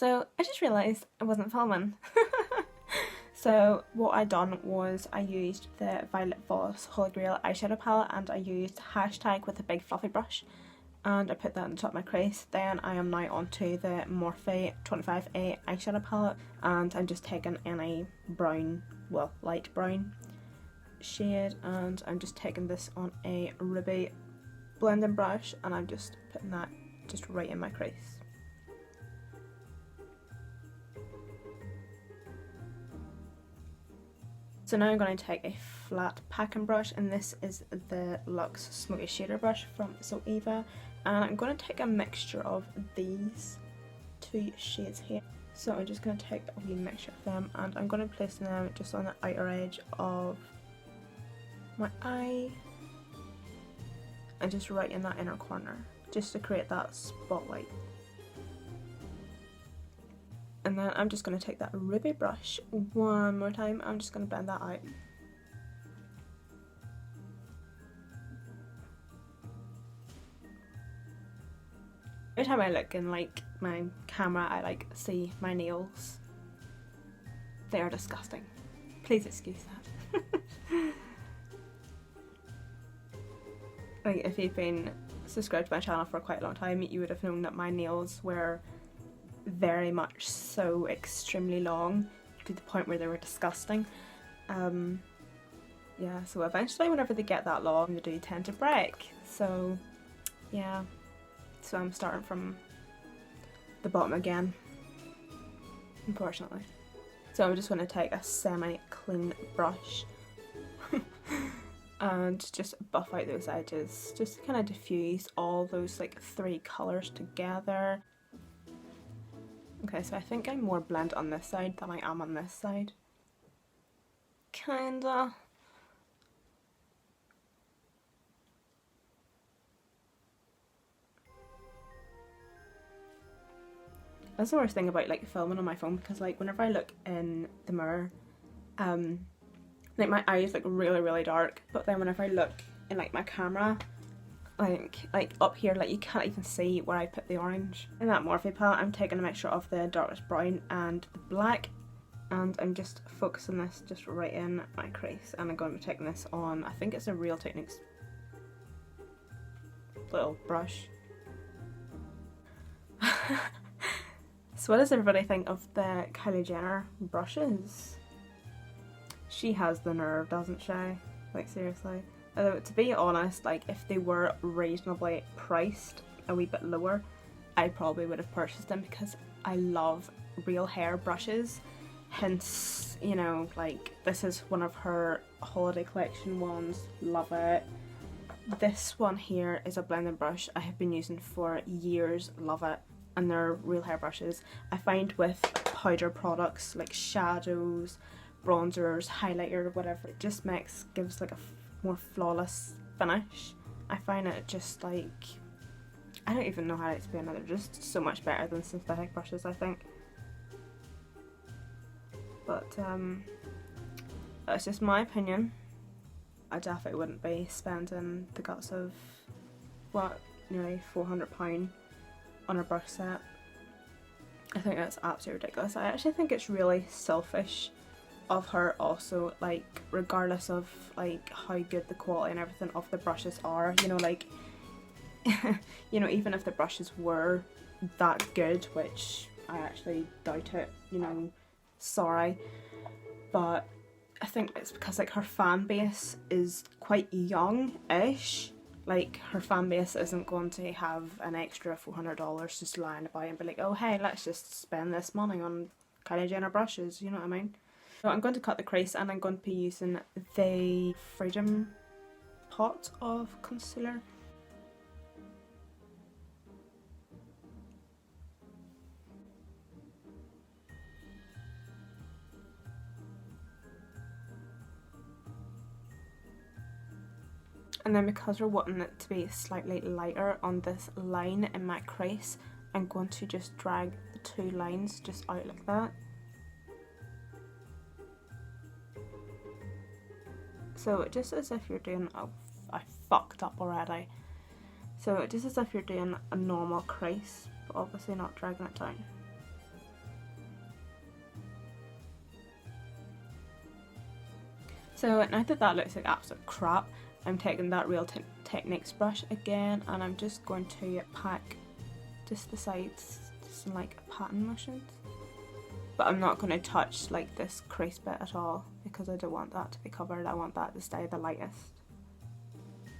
So I just realised I wasn't filming. So what I done was I used the Violet Voss Holy Grail eyeshadow palette and I used hashtag with a big fluffy brush and I put that on the top of my crease. Then I am now onto the Morphe 25A eyeshadow palette and I'm just taking any brown, well light brown shade, and I'm just taking this on a ruby blending brush and I'm just putting that just right in my crease. So now I'm going to take a flat packing brush, and this is the Luxe Smoky Shader brush from Eva, and I'm going to take a mixture of these two shades here. So I'm just going to take a wee mixture of them and I'm going to place them just on the outer edge of my eye and just right in that inner corner, just to create that spotlight. And then I'm just going to take that ruby brush one more time. I'm just going to blend that out. Every time I look in like my camera, I like see my nails. They are disgusting. Please excuse that. Like if you've been subscribed to my channel for quite a long time, you would have known that my nails were very much so extremely long to the point where they were disgusting. Yeah, so eventually whenever they get that long they do tend to break, so yeah, so I'm starting from the bottom again, unfortunately. So I'm just going to take a semi-clean brush and just buff out those edges, just to kind of diffuse all those like three colours together. Okay, so I think I'm more blend on this side than I am on this side. Kinda. That's the worst thing about like filming on my phone, because like whenever I look in the mirror, like my eyes look really dark, but then whenever I look in like my camera, like up here, like you can't even see where I put the orange. In that Morphe palette I'm taking a mixture of the darkest brown and the black, and I'm just focusing this just right in my crease, and I'm going to be taking this on, I think it's a Real Techniques little brush. So what does everybody think of the Kylie Jenner brushes? She has the nerve, doesn't she? Like seriously. To be honest, like if they were reasonably priced, a wee bit lower, I probably would have purchased them because I love real hair brushes. Hence, you know, like this is one of her holiday collection ones, love it. This one here is a blending brush I have been using for years, love it. And they're real hair brushes. I find with powder products like shadows, bronzers, highlighter, whatever, it just gives like a more flawless finish. I find it just like, I don't even know how to explain it, they're just so much better than synthetic brushes, I think. But that's just my opinion. I definitely wouldn't be spending the guts of, what, nearly £400 on a brush set. I think that's absolutely ridiculous. I actually think it's really selfish of her also, like regardless of like how good the quality and everything of the brushes are, you know, like you know, even if the brushes were that good, which I actually doubt it, you know, sorry, but I think it's because like her fan base is quite young-ish. Like her fan base isn't going to have an extra $400 just lying about and be like, oh hey, let's just spend this money on Kylie Jenner brushes, you know what I mean? So I'm going to cut the crease and I'm going to be using the Freedom pot of concealer. And then because we're wanting it to be slightly lighter on this line in my crease, I'm going to just drag the two lines just out like that. So just as if you're doing, oh, I fucked up already. So just as if you're doing a normal crease, but obviously not dragging it down. So now that that looks like absolute crap, I'm taking that Real Techniques brush again, and I'm just going to pack just the sides, just in like pattern motions. But I'm not going to touch like this crease bit at all because I don't want that to be covered. I want that to stay the lightest.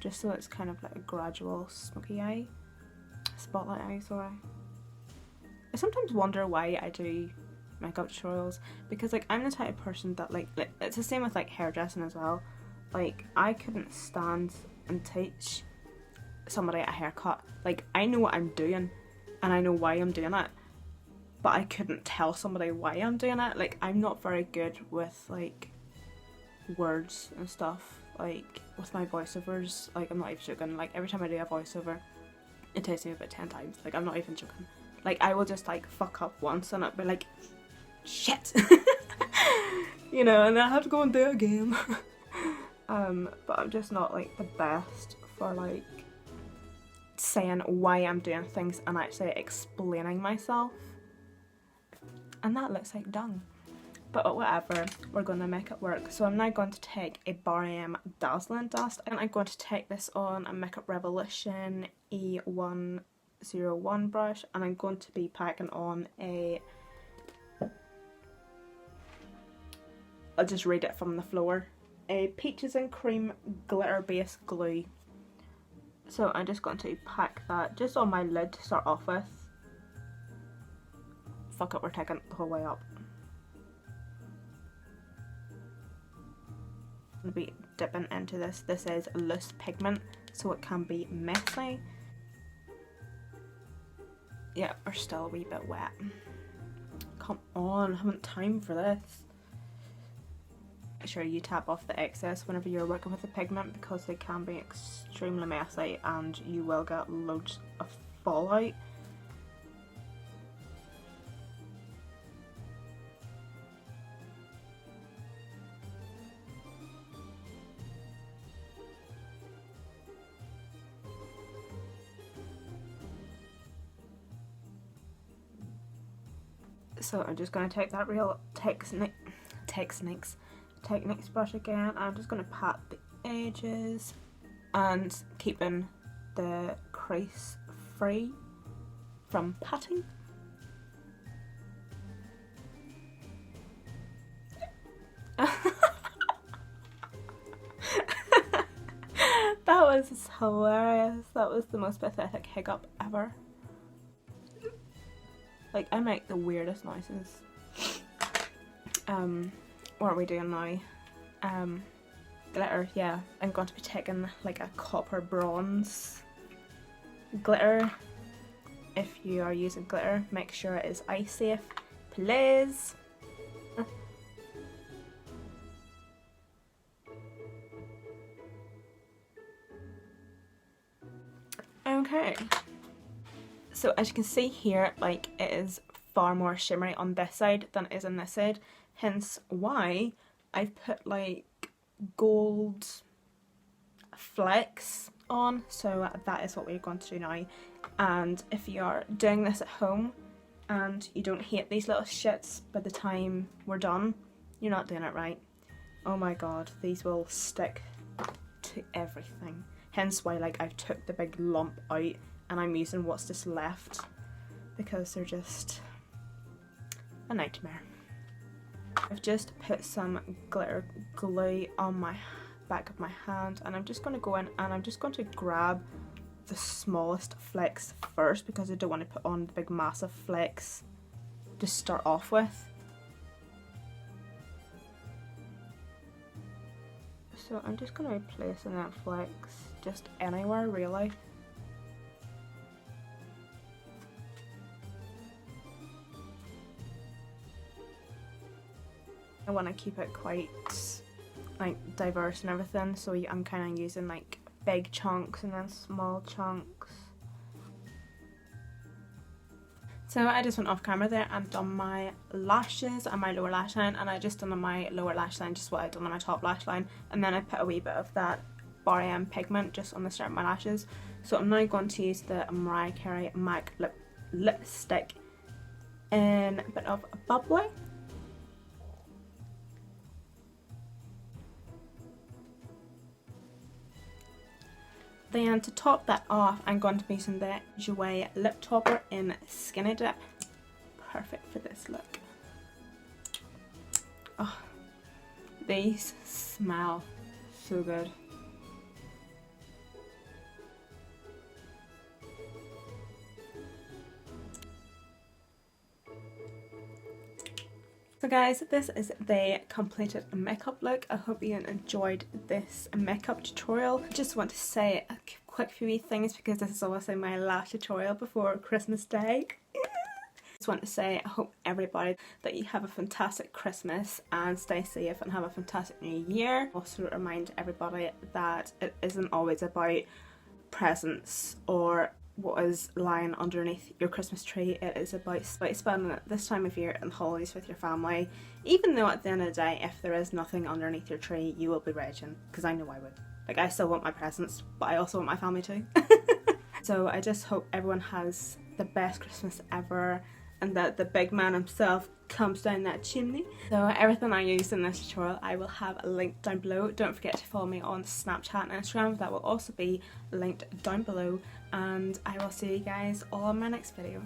Just so it's kind of like a gradual smoky eye. Spotlight eye, sorry. I sometimes wonder why I do makeup tutorials, because like I'm the type of person that like it's the same with like hairdressing as well. Like I couldn't stand and teach somebody a haircut. Like I know what I'm doing and I know why I'm doing it, but I couldn't tell somebody why I'm doing it. Like I'm not very good with like words and stuff. Like with my voiceovers, like I'm not even joking, like every time I do a voiceover it takes me about 10 times. Like I'm not even joking. Like I will just like fuck up once and I'll be like, shit. You know, and I have to go and do it again. But I'm just not like the best for like saying why I'm doing things and actually explaining myself. And that looks like dung. But whatever, we're going to make it work. So I'm now going to take a Bar Dazzling Dust and I'm going to take this on a Makeup Revolution E101 brush, and I'm going to be packing on a, I'll just read it from the floor, a Peaches and Cream Glitter Base Glue. So I'm just going to pack that just on my lid to start off with. Fuck it, we're taking it the whole way up. I'm going to be dipping into this. This is loose pigment, so it can be messy. Yeah, we're still a wee bit wet. Come on, I haven't time for this. Make sure you tap off the excess whenever you're working with the pigment, because they can be extremely messy and you will get loads of fallout. So I'm just going to take that Real Techniques brush again. I'm just going to pat the edges and keeping the crease free from patting. That was hilarious. That was the most pathetic hiccup ever. Like, I make the weirdest noises. What are we doing now? Glitter, yeah. I'm going to be taking like a copper bronze glitter. If you are using glitter, make sure it is eye safe, please. Okay. So as you can see here, like it is far more shimmery on this side than it is on this side, hence why I've put like gold flecks on. So that is what we're going to do now. And if you are doing this at home and you don't hate these little shits by the time we're done, you're not doing it right. Oh my god, these will stick to everything. Hence why like I've took the big lump out and I'm using what's just left because they're just a nightmare. I've just put some glitter glue on my back of my hand and I'm just going to go in and I'm just going to grab the smallest flecks first because I don't want to put on the big massive flecks to start off with. So I'm just going to be placing that flecks just anywhere really. I want to keep it quite like diverse and everything, so I'm kind of using like big chunks and then small chunks. So I just went off camera there and done my lashes and my lower lash line, and I just done on my lower lash line just what I done on my top lash line, and then I put a wee bit of that Bar pigment just on the start of my lashes. So I'm now going to use the Mariah Carey MAC lipstick in a bit of bubbly. Then to top that off, I'm going to be using the Jouer lip topper in Skinny Dip. Perfect for this look. Oh, these smell so good. So guys, this is the completed makeup look. I hope you enjoyed this makeup tutorial. I just want to say a quick few things because this is also my last tutorial before Christmas Day. I just want to say I hope everybody that you have a fantastic Christmas and stay safe and have a fantastic new year. Also remind everybody that it isn't always about presents or what is lying underneath your Christmas tree. It is about spending it this time of year and holidays with your family, even though at the end of the day, if there is nothing underneath your tree, you will be raging, because I know I would. Like, I still want my presents, but I also want my family too. So I just hope everyone has the best Christmas ever and that the big man himself comes down that chimney. So everything I used in this tutorial I will have linked down below. Don't forget to follow me on Snapchat and Instagram, that will also be linked down below, and I will see you guys all in my next video.